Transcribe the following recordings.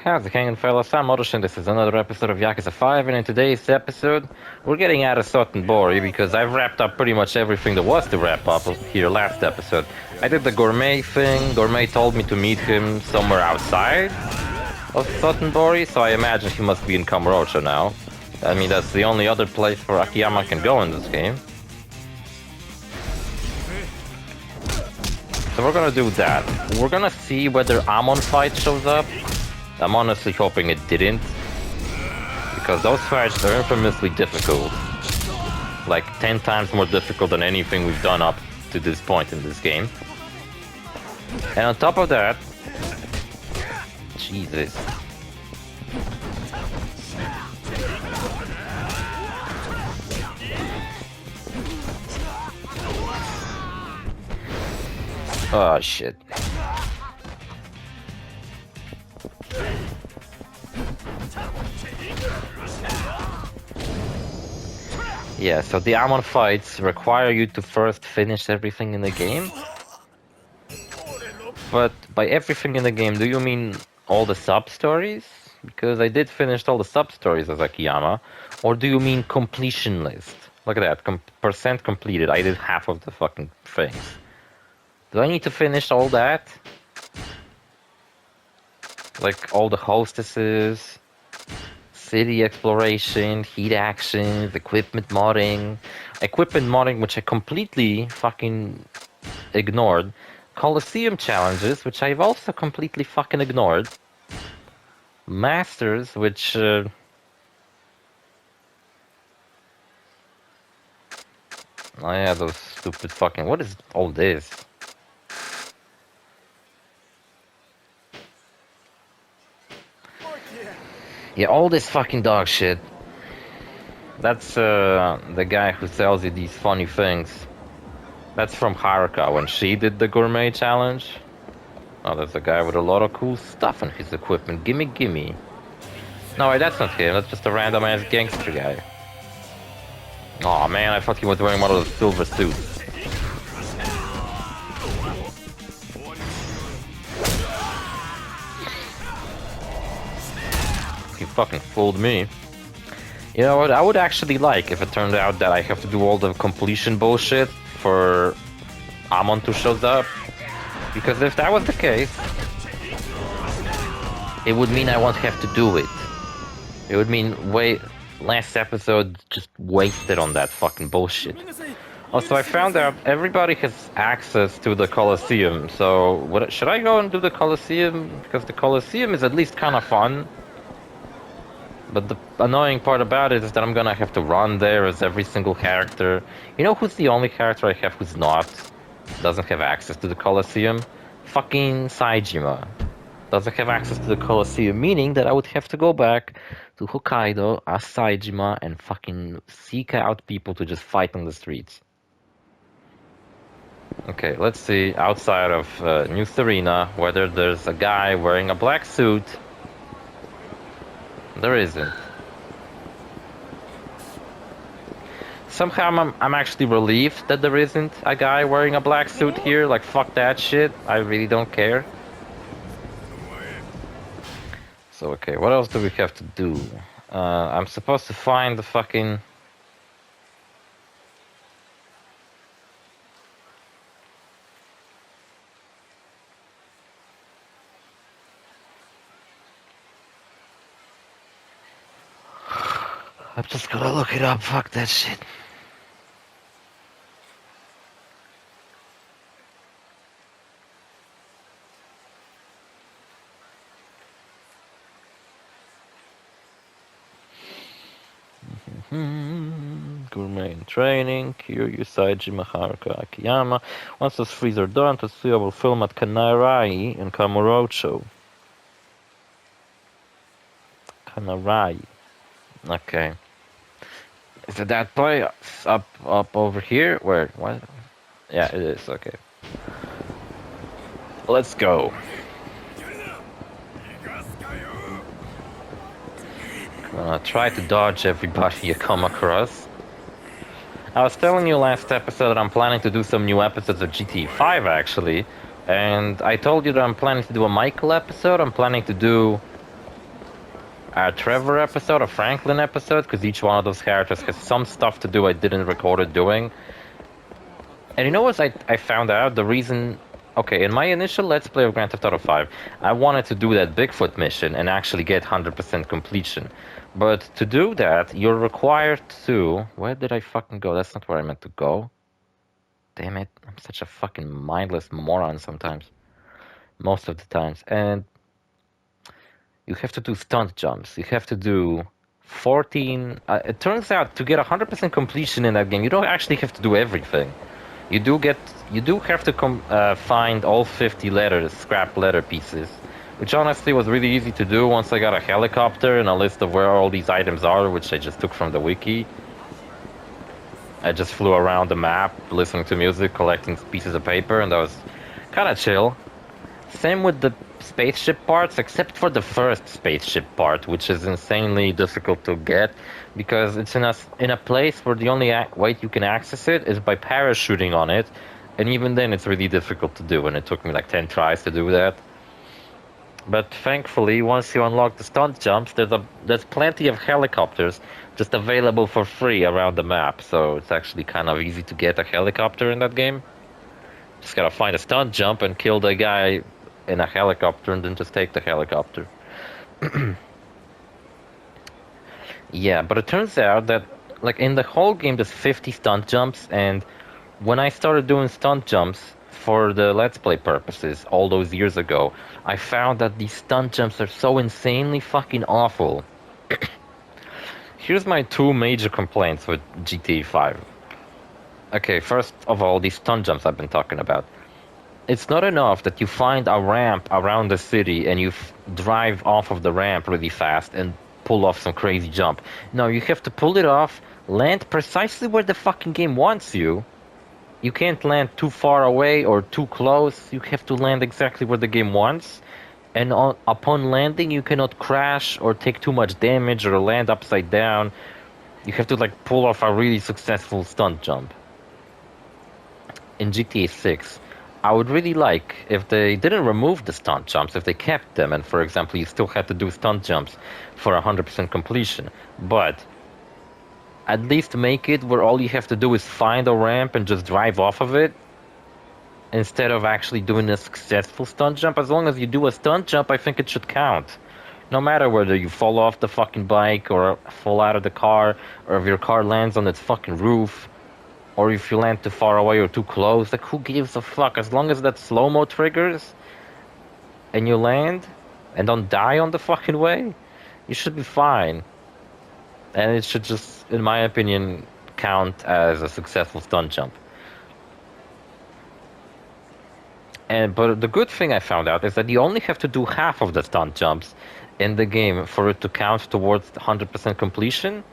How's it hanging, fellas? I'm OrosZ, and this is another episode of Yakuza 5, and in today's episode, we're getting out of Sotenbori because I've wrapped up pretty much everything there was to wrap up here last episode. I did the gourmet thing. Gourmet told me to meet him somewhere outside of Sotenbori, so I imagine he must be in Kamurocho now. I mean, that's the only other place where Akiyama can go in this game. So we're gonna do that. We're gonna see whether Amon fight shows up. I'm honestly hoping it didn't, because those fights are infamously difficult. Like 10 times more difficult than anything we've done up to this point in this game. And on top of that, Jesus. Oh shit. Yeah, so the Amon fights require you to first finish everything in the game. But by everything in the game, do you mean all the sub-stories? Because I did finish all the sub-stories as Akiyama. Or do you mean completion list? Look at that, percent completed. I did half of the fucking things. Do I need to finish all that? Like all the hostesses, city exploration, heat actions, equipment modding, which I completely fucking ignored, Colosseum challenges, which I've also completely fucking ignored, masters, which oh yeah, those stupid fucking, what is all this? Yeah, all this fucking dog shit. That's the guy who sells you these funny things. That's from Haruka when she did the gourmet challenge. Oh, there's a guy with a lot of cool stuff in his equipment. Gimme, gimme. No, wait, that's not him. That's just a random ass gangster guy. Oh man, I thought he was wearing one of those silver suits. He fucking fooled me. You know what, I would actually like if it turned out that I have to do all the completion bullshit for Amon to show up. Because if that was the case, it would mean I won't have to do it. It would mean last episode just wasted on that fucking bullshit. Also, I found out everybody has access to the Colosseum, so should I go and do the Colosseum? Because the Colosseum is at least kind of fun. But the annoying part about it is that I'm gonna have to run there as every single character. You know who's the only character I have who's doesn't have access to the Colosseum? Fucking Saejima. Doesn't have access to the Colosseum, meaning that I would have to go back to Hokkaido as Saejima and fucking seek out people to just fight on the streets. Okay, let's see outside of New Serena whether there's a guy wearing a black suit. There isn't. Somehow I'm actually relieved that there isn't a guy wearing a black suit here. Like, fuck that shit. I really don't care. So, okay, what else do we have to do? I'm supposed to find the fucking... I'm just gonna look it up, fuck that shit. Gourmet in training, Kiryu, Saejima, Haruka, Akiyama. Once those three are done, Tetsuya will film at Kanarai in Kamurocho. Kanarai. Okay. Is it that place up over here? Where? What? Yeah, it is. Okay. Let's go. Try to dodge everybody you come across. I was telling you last episode that I'm planning to do some new episodes of GTA 5 actually, and I told you that I'm planning to do a Michael episode. I'm planning to do a Trevor episode, a Franklin episode, because each one of those characters has some stuff to do I didn't record it doing. And you know what I found out? The reason... Okay, in my initial Let's Play of Grand Theft Auto 5, I wanted to do that Bigfoot mission and actually get 100% completion. But to do that, you're required to... Where did I fucking go? That's not where I meant to go. Damn it, I'm such a fucking mindless moron sometimes. Most of the times. And you have to do stunt jumps. You have to do 14... it turns out to get 100% completion in that game, you don't actually have to do everything. You do have to find all 50 scrap letter pieces, which honestly was really easy to do once I got a helicopter and a list of where all these items are, which I just took from the wiki. I just flew around the map, listening to music, collecting pieces of paper, and that was kind of chill. Same with the spaceship parts, except for the first spaceship part, which is insanely difficult to get, because it's in a place where the only way you can access it is by parachuting on it, and even then it's really difficult to do, and it took me like 10 tries to do that. But thankfully, once you unlock the stunt jumps, there's plenty of helicopters just available for free around the map, so it's actually kind of easy to get a helicopter in that game. Just gotta find a stunt jump and kill the guy in a helicopter and then just take the helicopter. Yeah, but it turns out that like in the whole game there's 50 stunt jumps, and when I started doing stunt jumps for the Let's Play purposes all those years ago, I found that these stunt jumps are so insanely fucking awful. Here's my two major complaints with GTA 5. Okay, first of all, these stunt jumps I've been talking about. It's not enough that you find a ramp around the city and you drive off of the ramp really fast and pull off some crazy jump. No, you have to pull it off, land precisely where the fucking game wants you. You can't land too far away or too close. You have to land exactly where the game wants. And upon landing, you cannot crash or take too much damage or land upside down. You have to like pull off a really successful stunt jump. In GTA 6, I would really like if they didn't remove the stunt jumps, if they kept them, and for example, you still had to do stunt jumps for 100% completion, but at least make it where all you have to do is find a ramp and just drive off of it, instead of actually doing a successful stunt jump. As long as you do a stunt jump, I think it should count. No matter whether you fall off the fucking bike, or fall out of the car, or if your car lands on its fucking roof, or if you land too far away or too close, like who gives a fuck? As long as that slow-mo triggers and you land and don't die on the fucking way, you should be fine. And it should just, in my opinion, count as a successful stunt jump. But the good thing I found out is that you only have to do half of the stunt jumps in the game for it to count towards 100% completion.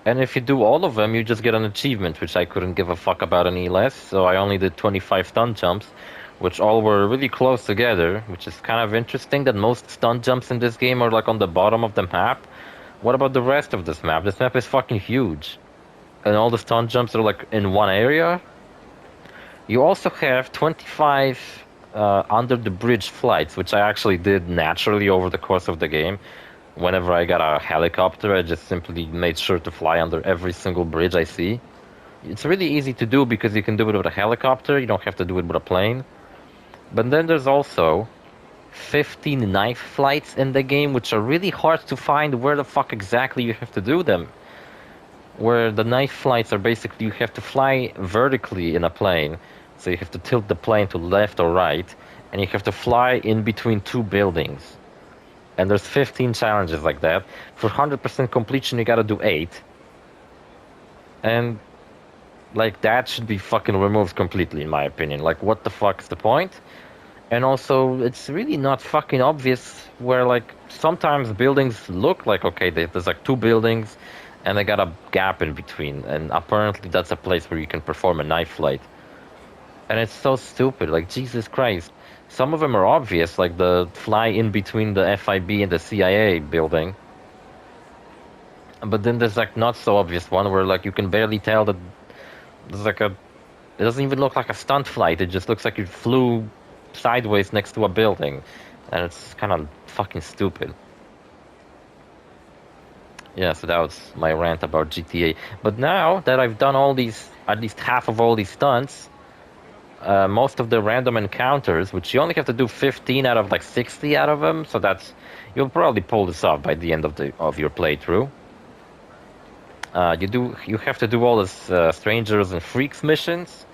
And if you do all of them, you just get an achievement, which I couldn't give a fuck about any less, so I only did 25 stunt jumps, which all were really close together, which is kind of interesting that most stunt jumps in this game are like on the bottom of the map. What about the rest of this map? This map is fucking huge. And all the stunt jumps are like in one area. You also have 25 under the bridge flights, which I actually did naturally over the course of the game. Whenever I got a helicopter, I just simply made sure to fly under every single bridge I see. It's really easy to do because you can do it with a helicopter, you don't have to do it with a plane. But then there's also 15 knife flights in the game, which are really hard to find where the fuck exactly you have to do them. Where the knife flights are basically, you have to fly vertically in a plane, so you have to tilt the plane to left or right, and you have to fly in between two buildings. And there's 15 challenges like that. For 100% completion, you gotta do 8. And, like, that should be fucking removed completely, in my opinion. Like, what the fuck's the point? And also, it's really not fucking obvious where, like, sometimes buildings look like, okay, there's like 2 buildings, and they got a gap in between. And apparently that's a place where you can perform a knife flight. And it's so stupid, like, Jesus Christ. Some of them are obvious, like the fly in between the FIB and the CIA building. But then there's like not so obvious one where like you can barely tell that there's like it doesn't even look like a stunt flight, it just looks like you flew sideways next to a building. And it's kind of fucking stupid. Yeah, so that was my rant about GTA. But now that I've done all these, at least half of all these stunts, most of the random encounters, which you only have to do 15 out of like 60 out of them, so that's you'll probably pull this off by the end of your playthrough. You have to do all this strangers and freaks missions,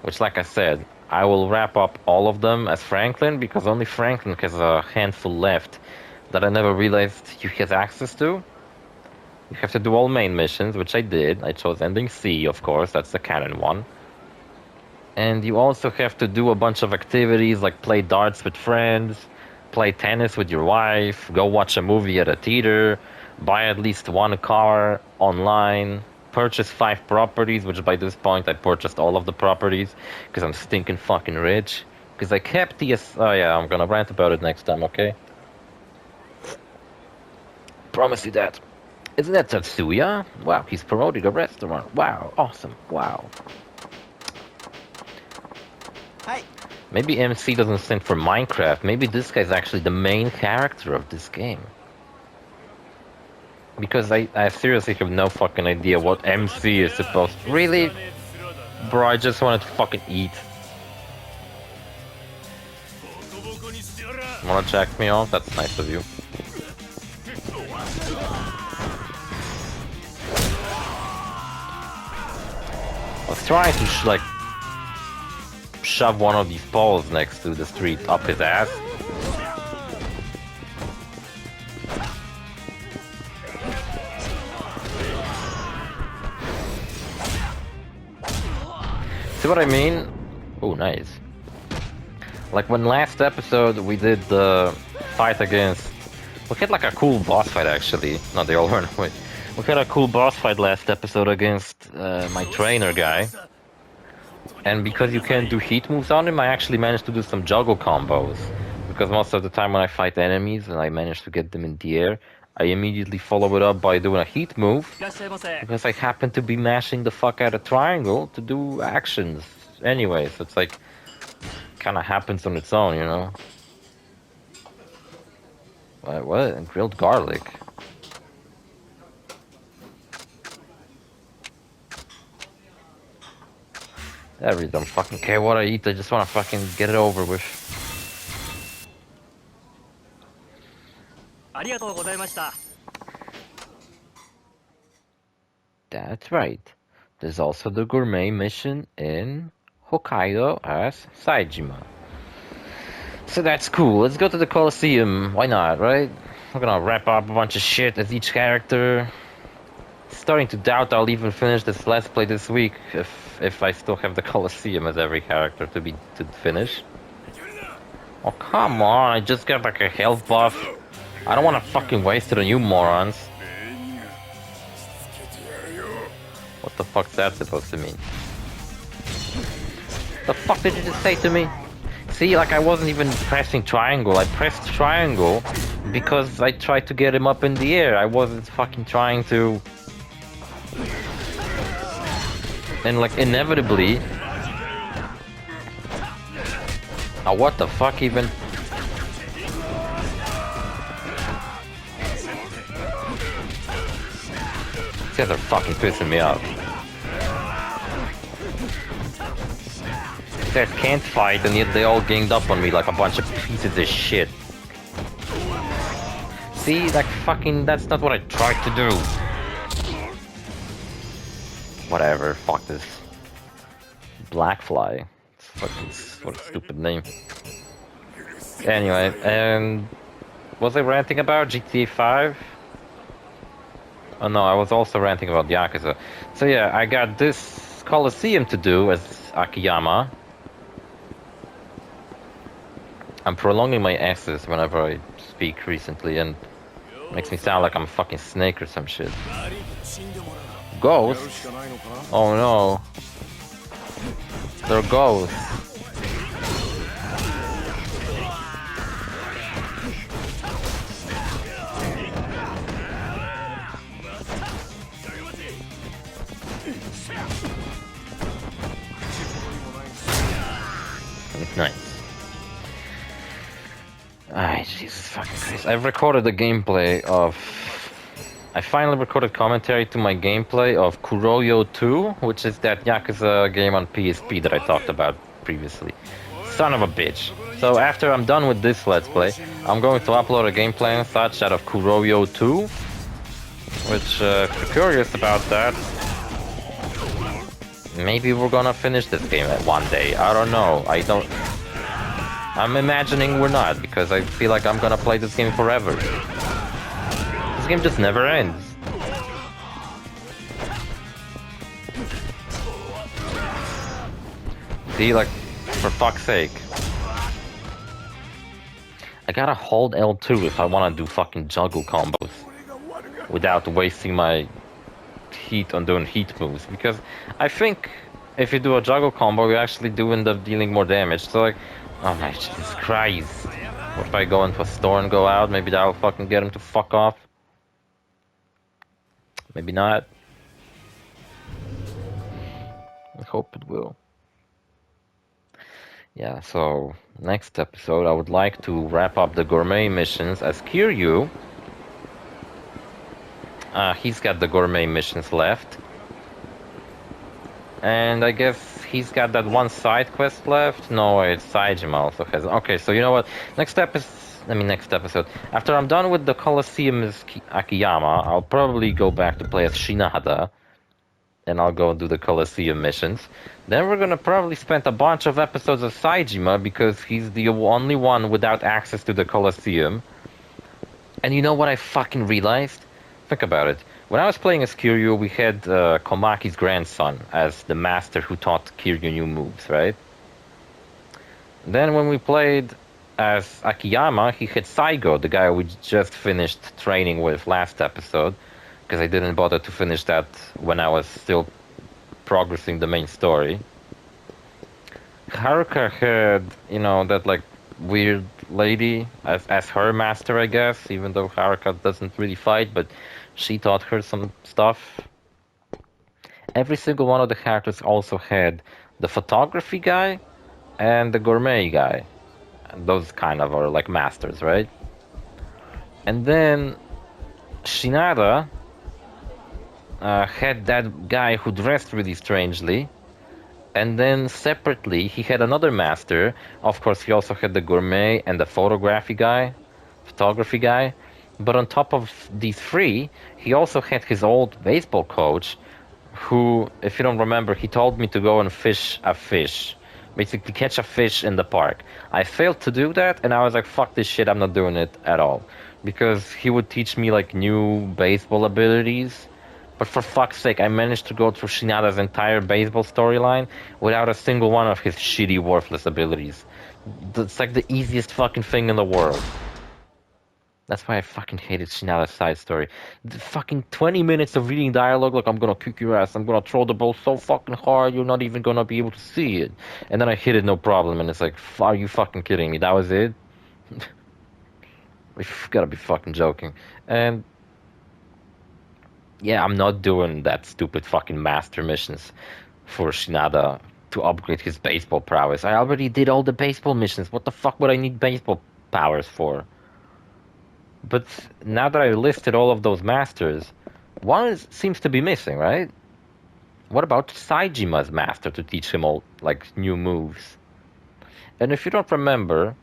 which, like I said, I will wrap up all of them as Franklin because only Franklin has a handful left that I never realized he has access to. You have to do all main missions, which I did. I chose ending C, of course, that's the canon one. And you also have to do a bunch of activities like play darts with friends, play tennis with your wife, go watch a movie at a theater, buy at least one car online, purchase 5 properties, which by this point I purchased all of the properties because I'm stinking fucking rich. Because I kept the... Oh yeah, I'm gonna rant about it next time, okay? Promise you that. Isn't that Tatsuya? Wow, he's promoting a restaurant. Wow, awesome. Wow. Hi. Maybe MC doesn't stand for Minecraft. Maybe this guy's actually the main character of this game. Because I seriously have no fucking idea what MC is supposed to... Really? Bro, I just wanted to fucking eat. Wanna check me out? That's nice of you. I was trying to like shove one of these poles next to the street up his ass. See what I mean? Oh, nice. Like when last episode we did the fight against... We had like a cool boss fight actually. No, they all ran away. We had a cool boss fight last episode against my trainer guy. And because you can't do heat moves on him, I actually managed to do some juggle combos. Because most of the time when I fight enemies and I manage to get them in the air, I immediately follow it up by doing a heat move. Because I happen to be mashing the fuck out of triangle to do actions. Anyway, so it's like... Kinda happens on its own, you know? What? Grilled garlic? I really don't fucking care what I eat, I just wanna fucking get it over with. That's right. There's also the gourmet mission in Hokkaido as Saejima. So that's cool. Let's go to the Colosseum. Why not, right? We're gonna wrap up a bunch of shit as each character. Starting to doubt I'll even finish this Let's Play this week if I still have the Colosseum as every character to finish. Oh, come on. I just got like a health buff. I don't want to fucking waste it on you morons. What the fuck's that supposed to mean? The fuck did you just say to me? See, like I wasn't even pressing triangle. I pressed triangle because I tried to get him up in the air. I wasn't fucking trying to... And like inevitably... Oh, what the fuck even? These guys are fucking pissing me off. These guys can't fight and yet they all ganged up on me like a bunch of pieces of shit. See, like fucking, that's not what I tried to do. Whatever, fuck this. Blackfly. It's fucking, what a stupid name. Anyway, and was I ranting about GTA 5? Oh no, I was also ranting about Yakuza. So yeah, I got this Colosseum to do as Akiyama. I'm prolonging my S's whenever I speak recently and makes me sound like I'm a fucking snake or some shit. Ghosts? Oh no. They're ghosts. Nice. Ay, Jesus fucking Christ. I've recorded the gameplay of... I finally recorded commentary to my gameplay of Kuroyo 2, which is that Yakuza game on PSP that I talked about previously. Son of a bitch. So after I'm done with this Let's Play, I'm going to upload a gameplay and such out of Kuroyo 2, which, if you're curious about that, maybe we're gonna finish this game at one day. I don't know. I'm imagining we're not, because I feel like I'm gonna play this game forever. This game just never ends. See, like, for fuck's sake. I gotta hold L2 if I wanna do fucking juggle combos without wasting my heat on doing heat moves, because I think if you do a juggle combo, you actually do end up dealing more damage. So like, oh my Jesus Christ. What if I go into a store and go out? Maybe that'll fucking get him to fuck off. Maybe not. I hope it will. Yeah, so next episode I would like to wrap up the gourmet missions as Kiryu. He's got the gourmet missions left. And I guess he's got that one side quest left. No, it's Saejima also has. Okay, so you know what? Next episode. After I'm done with the Colosseum as Akiyama, I'll probably go back to play as Shinada. And I'll go do the Colosseum missions. Then we're gonna probably spend a bunch of episodes of Saejima because he's the only one without access to the Colosseum. And you know what I fucking realized? Think about it. When I was playing as Kiryu, we had Komaki's grandson as the master who taught Kiryu new moves, right? Then when we played as Akiyama, he had Saigo, the guy we just finished training with last episode, because I didn't bother to finish that when I was still progressing the main story. Haruka had, you know, that like weird lady as her master, I guess, even though Haruka doesn't really fight, but she taught her some stuff. Every single one of the characters also had the photography guy and the gourmet guy. And those kind of are like masters, right? And then Shinada had that guy who dressed really strangely. And then separately, he had another master. Of course, he also had the gourmet and the photography guy. But on top of these three, he also had his old baseball coach, who, if you don't remember, he told me to go and fish a fish. Basically, catch a fish in the park. I failed to do that, and I was like, fuck this shit, I'm not doing it at all. Because he would teach me, like, new baseball abilities. But for fuck's sake, I managed to go through Shinada's entire baseball storyline without a single one of his shitty, worthless abilities. It's like the easiest fucking thing in the world. That's why I fucking hated Shinada's side story. The fucking 20 minutes of reading dialogue like, I'm gonna kick your ass, I'm gonna throw the ball so fucking hard, you're not even gonna be able to see it. And then I hit it no problem, and it's like, are you fucking kidding me? That was it? We've gotta be fucking joking. And yeah, I'm not doing that stupid fucking master missions for Shinada to upgrade his baseball prowess. I already did all the baseball missions. What the fuck would I need baseball powers for? But now that I listed all of those masters, one seems to be missing, right? What about Saejima's master to teach him all, like, new moves? And if you don't remember,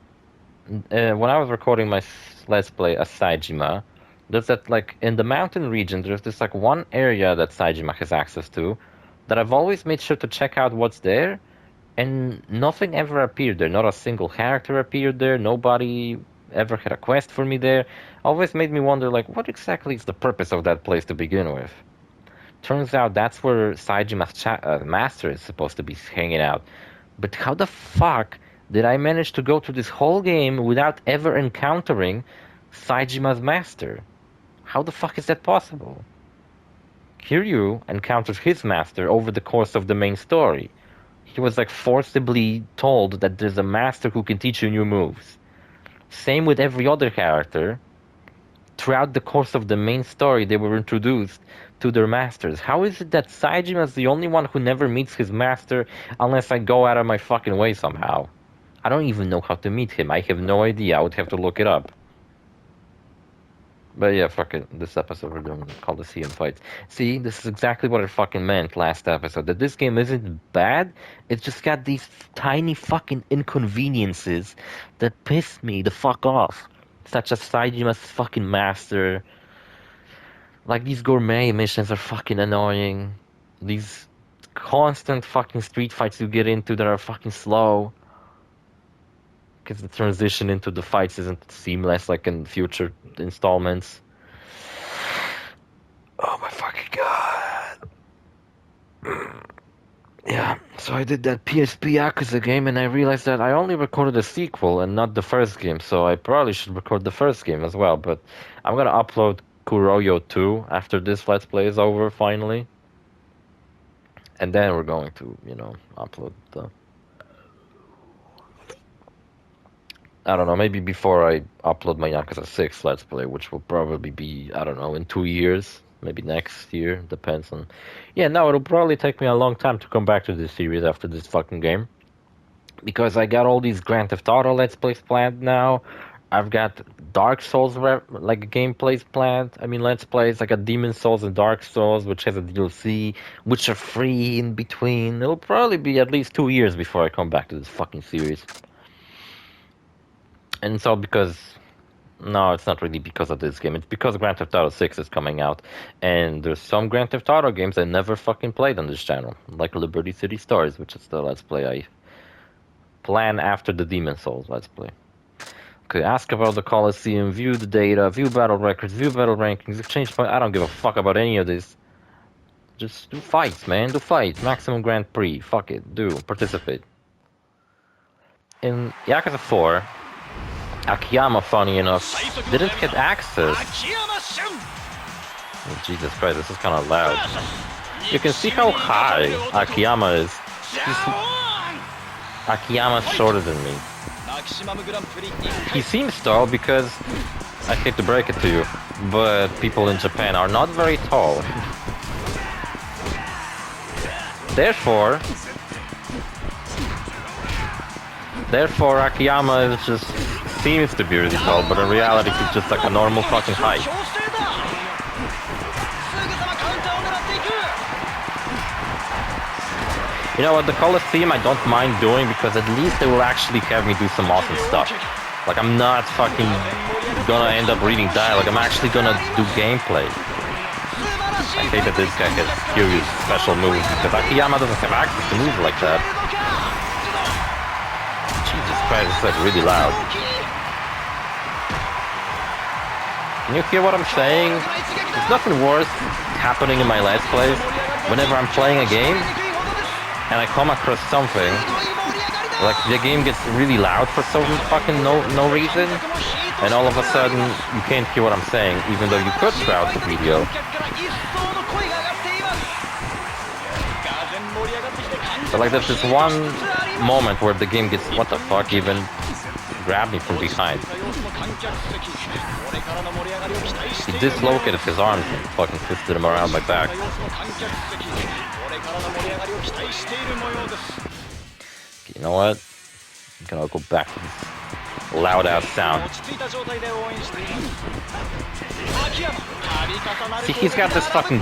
when I was recording my Let's Play as Saejima, there's that, like, in the mountain region, there's this, like, one area that Saejima has access to that I've always made sure to check out what's there, and nothing ever appeared there. Not a single character appeared there, nobody ever had a quest for me there. Always made me wonder, like, what exactly is the purpose of that place to begin with? Turns out that's where Saejima's master is supposed to be hanging out. But how the fuck did I manage to go through this whole game without ever encountering Saejima's master? How the fuck is that possible? Kiryu encounters his master over the course of the main story. He was like forcibly told that there's a master who can teach you new moves. Same with every other character. Throughout the course of the main story, they were introduced to their masters. How is it that Saejima is the only one who never meets his master unless I go out of my fucking way somehow? I don't even know how to meet him. I have no idea. I would have to look it up. But yeah, fuck it. This episode we're doing Coliseum fights. See, this is exactly what I fucking meant last episode. That this game isn't bad. It's just got these tiny fucking inconveniences that piss me the fuck off. Such as Saijima's fucking master. Like, these gourmet missions are fucking annoying. These constant fucking street fights you get into that are fucking slow. Because the transition into the fights isn't seamless like in future installments. Oh my fucking god. Yeah, so I did that PSP YAKUZA game and I realized that I only recorded a sequel and not the first game, so I probably should record the first game as well, but I'm gonna upload Kuroyo 2 after this Let's Play is over, finally. And then we're going to, you know, upload the... I don't know, maybe before I upload my YAKUZA 6 Let's Play, which will probably be, I don't know, in 2 years. Maybe next year, depends on... Yeah, no, it'll probably take me a long time to come back to this series after this fucking game. Because I got all these Grand Theft Auto Let's Plays planned now. I've got Dark Souls, like, gameplays planned. I mean, Let's Plays. I got Demon Souls and Dark Souls, which has a DLC, which are free in between. It'll probably be at least 2 years before I come back to this fucking series. And so because... No, it's not really because of this game. It's because Grand Theft Auto 6 is coming out. And there's some Grand Theft Auto games I never fucking played on this channel. Like Liberty City Stars, which is the Let's Play I plan after the Demon Souls Let's Play. Okay, ask about the Coliseum, view the data, view battle records, view battle rankings, exchange point. I don't give a fuck about any of this. Just do fights, man. Do fights. Maximum Grand Prix. Fuck it. Do. Participate. In Yakuza 4... Akiyama, funny enough, didn't get access. Oh, Jesus Christ, this is kind of loud. You can see how high Akiyama is. Akiyama's shorter than me. He seems tall because, I hate to break it to you, but people in Japan are not very tall. Therefore, Akiyama is just... seems to be really tall, but in reality he's just like a normal fucking height. You know what, the Coliseum I don't mind doing because at least they will actually have me do some awesome stuff. Like, I'm not fucking gonna end up reading dialogue, I'm actually gonna do gameplay. I hate that this guy has curious special moves because Akiyama doesn't have access to moves like that. Jesus Christ, it's like really loud. Can you hear what I'm saying? There's nothing worse happening in my Let's Plays whenever I'm playing a game and I come across something like the game gets really loud for some fucking no reason, and all of a sudden you can't hear what I'm saying even though you could throughout the video. So like there's this one moment where the game gets, what the fuck, even grabbed me from behind. He dislocated his arms and fucking twisted him around my back. Okay, you know what? I'm gonna go back to this loud ass sound. See, he's got this fucking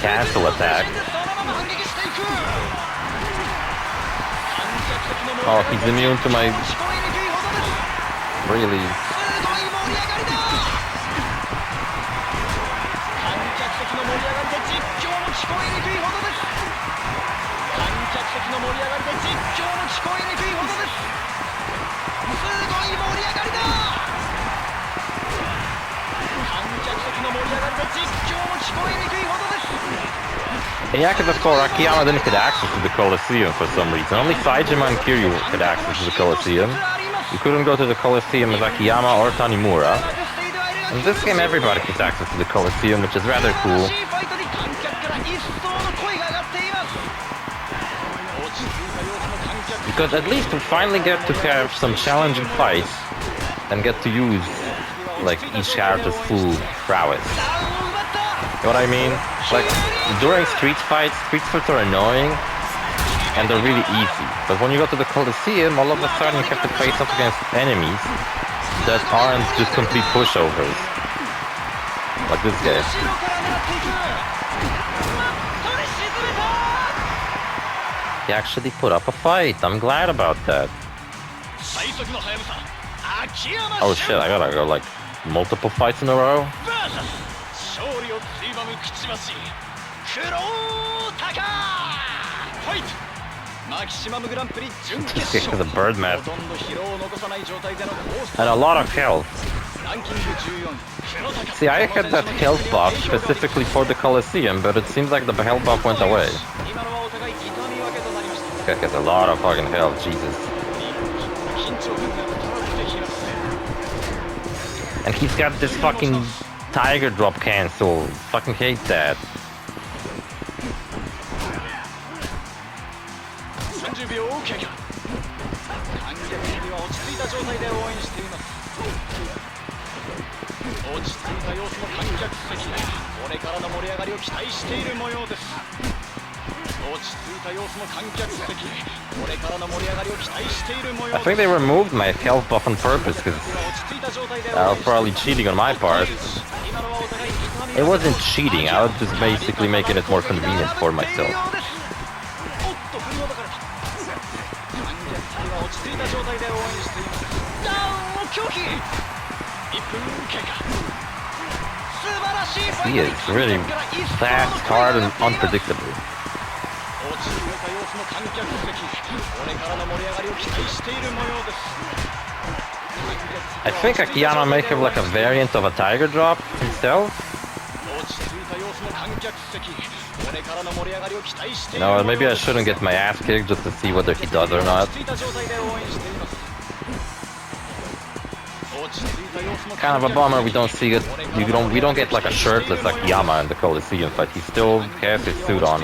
cancel attack. Oh, he's immune to my... Really... In Yakuza 4, Akiyama didn't get access to the Coliseum for some reason. Only Saejima and Kiryu had access to the Coliseum. You couldn't go to the Coliseum as Akiyama or Tanimura. In this game, everybody gets access to the Coliseum, which is rather cool. Because at least we finally get to have some challenging fights and get to use, like, each character's full prowess. You know what I mean? Like, during street fights are annoying and they're really easy. But when you go to the Coliseum, all of a sudden you have to face up against enemies that aren't just complete pushovers. Like this guy. He actually put up a fight. I'm glad about that. Oh shit, I gotta go like multiple fights in a row. This guy has a bird mask. And a lot of health. See, I had that health buff specifically for the Colosseum, but it seems like the health buff went away. This guy has a lot of fucking health, Jesus. And he's got this fucking tiger drop cancel. Fucking hate that. I think they removed my health buff on purpose because that was probably cheating on my part. It wasn't cheating, I was just basically making it more convenient for myself. He is really fast, hard, and unpredictable. I think Akiyama may have like a variant of a tiger drop himself. You know, maybe I shouldn't get my ass kicked just to see whether he does or not. Kind of a bummer we don't see it. We don't get like a shirtless Akiyama in the Colosseum fight. He still has his suit on.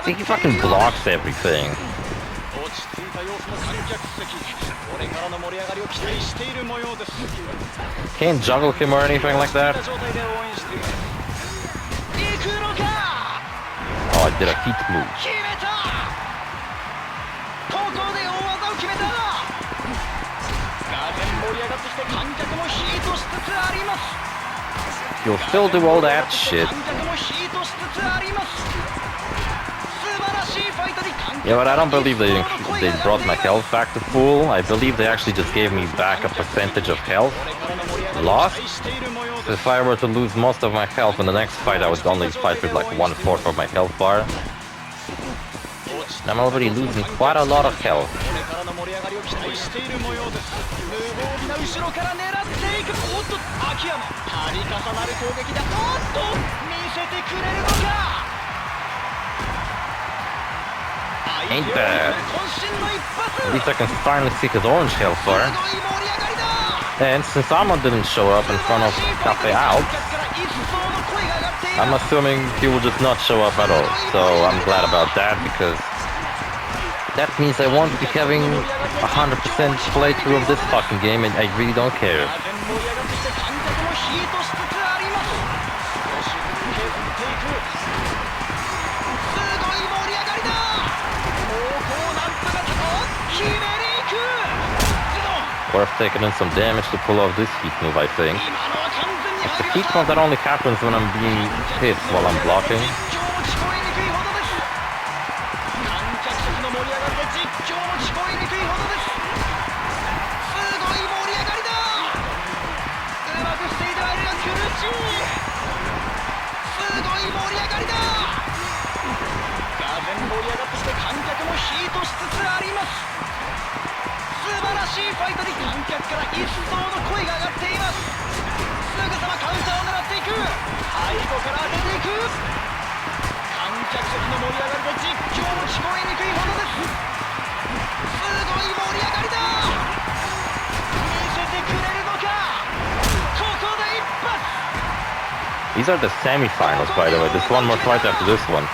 See, he fucking blocks everything. Can't juggle him or anything like that. Oh, I did a heat move. You'll still do all that shit. Yeah, but I don't believe they brought my health back to full. I believe they actually just gave me back a percentage of health lost. So if I were to lose most of my health in the next fight, I would only fight with like 1/4 of my health bar. And I'm already losing quite a lot of health. Ain't bad. At least I can finally see his orange health bar. And since Amon didn't show up in front of Cafe Alps, I'm assuming he will just not show up at all. So I'm glad about that, because that means I won't be having 100% playthrough of this fucking game, and I really don't care. Worth taking in some damage to pull off this heat move, I think. It's a heat move that only happens when I'm being hit while I'm blocking. These are the semi-finals, by the way. There's one more fight after this one.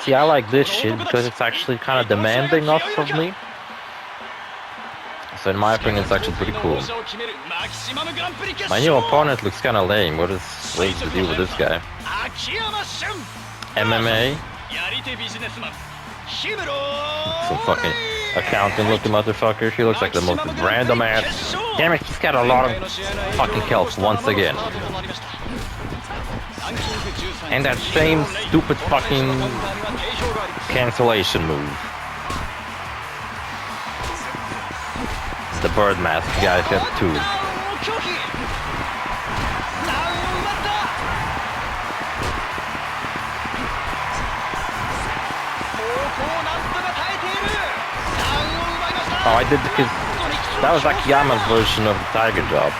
See, I like this shit because it's actually kind of demanding of me. So in my opinion, it's actually pretty cool. My new opponent looks kind of lame. What is the deal with this guy? MMA? Some fucking accountant-looking motherfucker. She looks like the most random ass. Damn it, he's got a lot of fucking health once again. And that same stupid fucking cancellation move. The bird mask guy had too. Oh, I did because that was Akiyama's version of the tiger drop.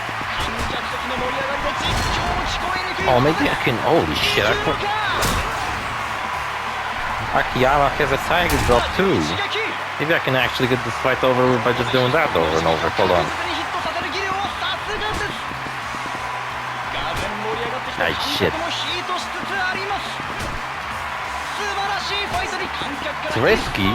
Oh, maybe I can. Holy shit! Akiyama has a tiger drop too. Maybe I can actually get this fight over by just doing that over and over. Hold on. Ah, shit. It's risky.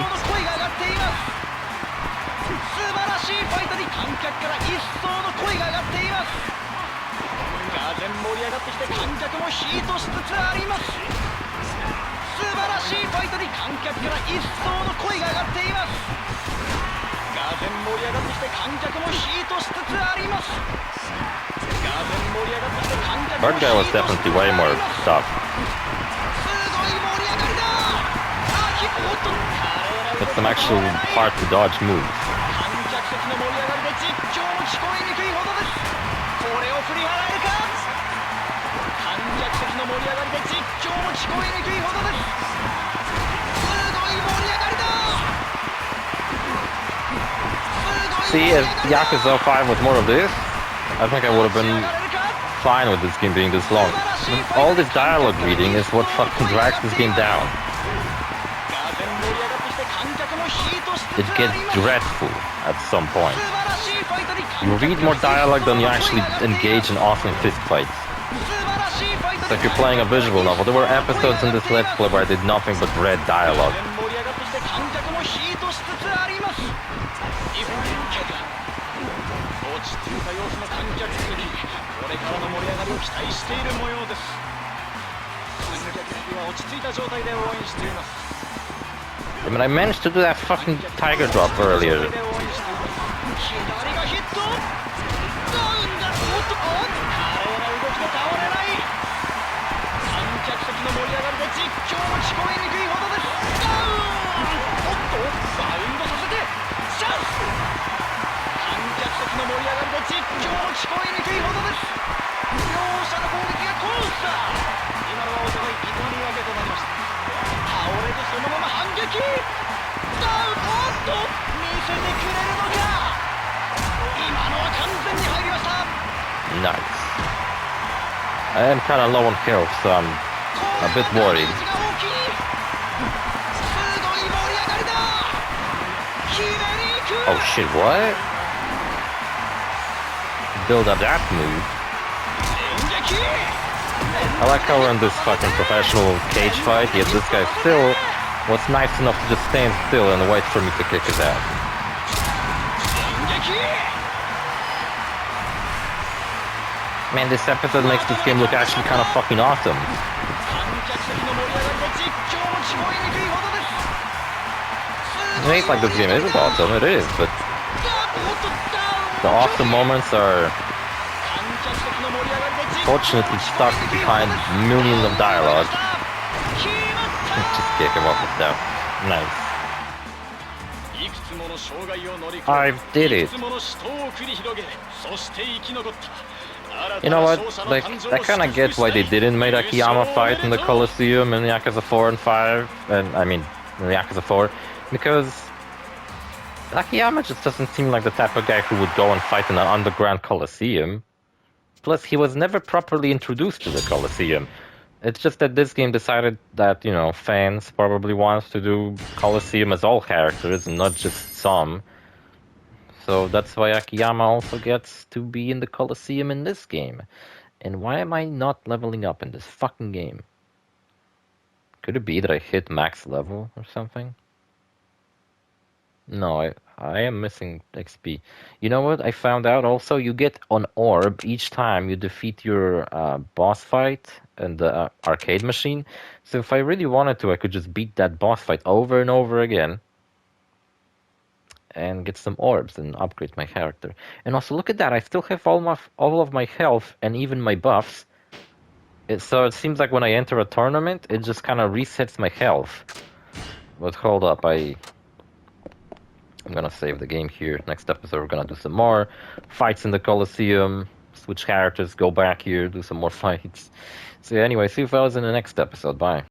Bird guy was definitely way more tough. It's some actual hard to dodge moves. See, if Yakuza 5 was more of this, I think I would have been fine with this game being this long. All this dialogue reading is what fucking drags this game down. It gets dreadful at some point. You read more dialogue than you actually engage in awesome fist fights. It's like you're playing a visual novel. There were episodes in this Let's Play where I did nothing but read dialogue. I mean, I managed to do that fucking tiger drop earlier. Nice. I am kind of low on health, so I'm a bit worried. Oh shit, what? Build up that move. I like how we're in this fucking professional cage fight, yet this guy still was nice enough to just stand still and wait for me to kick his ass. Man, this episode makes this game look actually kind of fucking awesome. It ain't like this game isn't awesome, it is, but the awesome moments are fortunately stuck behind millions of dialogue. Just kick him off with that. Nice. I did it. You know what? Like, I kind of get why they didn't make Akiyama fight in the Coliseum in Yakuza 4 and 5, and I mean, in Yakuza 4, because Akiyama just doesn't seem like the type of guy who would go and fight in an underground Coliseum. Plus, he was never properly introduced to the Colosseum. It's just that this game decided that, you know, fans probably want to do Colosseum as all characters and not just some. So that's why Akiyama also gets to be in the Colosseum in this game. And why am I not leveling up in this fucking game? Could it be that I hit max level or something? No, I am missing XP. You know what? I found out also you get an orb each time you defeat your boss fight in the arcade machine. So if I really wanted to, I could just beat that boss fight over and over again and get some orbs and upgrade my character. And also look at that, I still have all of my health and even my buffs. So it seems like when I enter a tournament, it just kind of resets my health. But hold up, I'm gonna save the game here. Next episode we're gonna do some more fights in the Colosseum, switch characters, go back here, do some more fights. So yeah, anyway, see you fellas in the next episode. Bye.